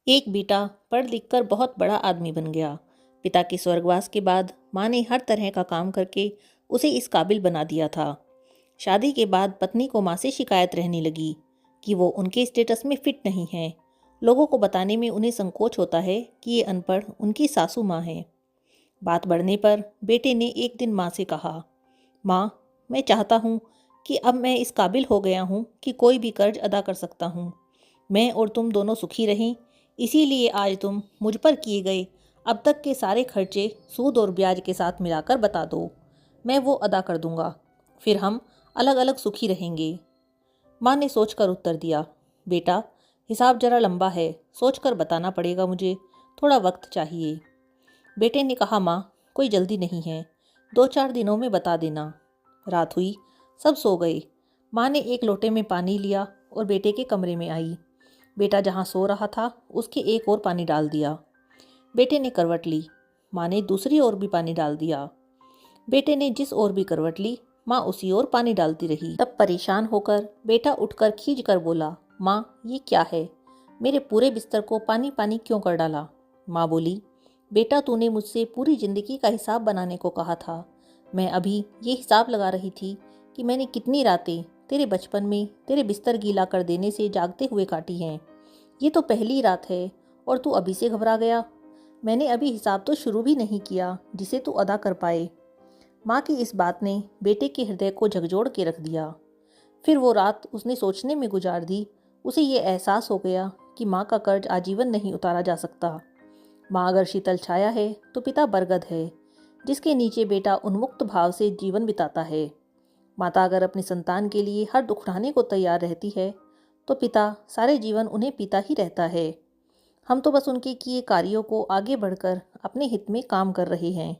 एक बेटा पढ़ लिख कर बहुत बड़ा आदमी बन गया। पिता के स्वर्गवास के बाद माँ ने हर तरह का काम करके उसे इस काबिल बना दिया था। शादी के बाद पत्नी को माँ से शिकायत रहने लगी कि वो उनके स्टेटस में फिट नहीं है। लोगों को बताने में उन्हें संकोच होता है कि ये अनपढ़ उनकी सासू माँ है। बात बढ़ने पर बेटे ने एक दिन माँ से कहा, माँ, मैं चाहता हूँ कि अब मैं इस काबिल हो गया हूँ कि कोई भी कर्ज अदा कर सकता हूँ। मैं और तुम दोनों सुखी रहें, इसीलिए आज तुम मुझ पर किए गए अब तक के सारे खर्चे सूद और ब्याज के साथ मिलाकर बता दो। मैं वो अदा कर दूंगा, फिर हम अलग अलग सुखी रहेंगे। माँ ने सोचकर उत्तर दिया, बेटा, हिसाब जरा लंबा है, सोचकर बताना पड़ेगा मुझे, थोड़ा वक्त चाहिए। बेटे ने कहा, माँ, कोई जल्दी नहीं है, 2-4 दिनों में बता देना। रात हुई, सब सो गए। माँ ने एक लोटे में पानी लिया और बेटे के कमरे में आई। बेटा जहाँ सो रहा था उसके एक और पानी डाल दिया। बेटे ने करवट ली। माँ ने दूसरी ओर भी पानी डाल दिया। बेटे ने जिस ओर भी करवट ली, माँ उसी ओर पानी डालती रही। तब परेशान होकर बेटा उठकर खींच कर बोला, माँ, ये क्या है? मेरे पूरे बिस्तर को पानी पानी क्यों कर डाला? माँ बोली, बेटा, तूने मुझसे पूरी जिंदगी का हिसाब बनाने को कहा था। मैं अभी ये हिसाब लगा रही थी कि मैंने कितनी रातें तेरे बचपन में तेरे बिस्तर गीला कर देने से जागते हुए काटी हैं। ये तो पहली रात है और तू अभी से घबरा गया। मैंने अभी हिसाब तो शुरू भी नहीं किया जिसे तू अदा कर पाए। माँ की इस बात ने बेटे के हृदय को झकझोर के रख दिया। फिर वो रात उसने सोचने में गुजार दी। उसे ये एहसास हो गया कि माँ का कर्ज आजीवन नहीं उतारा जा सकता। माँ अगर शीतल छाया है तो पिता बरगद है, जिसके नीचे बेटा उन्मुक्त भाव से जीवन बिताता है। माता अगर अपनी संतान के लिए हर दुख उठाने को तैयार रहती है तो पिता सारे जीवन उन्हें पीता ही रहता है। हम तो बस उनके किए कार्यों को आगे बढ़कर अपने हित में काम कर रहे हैं।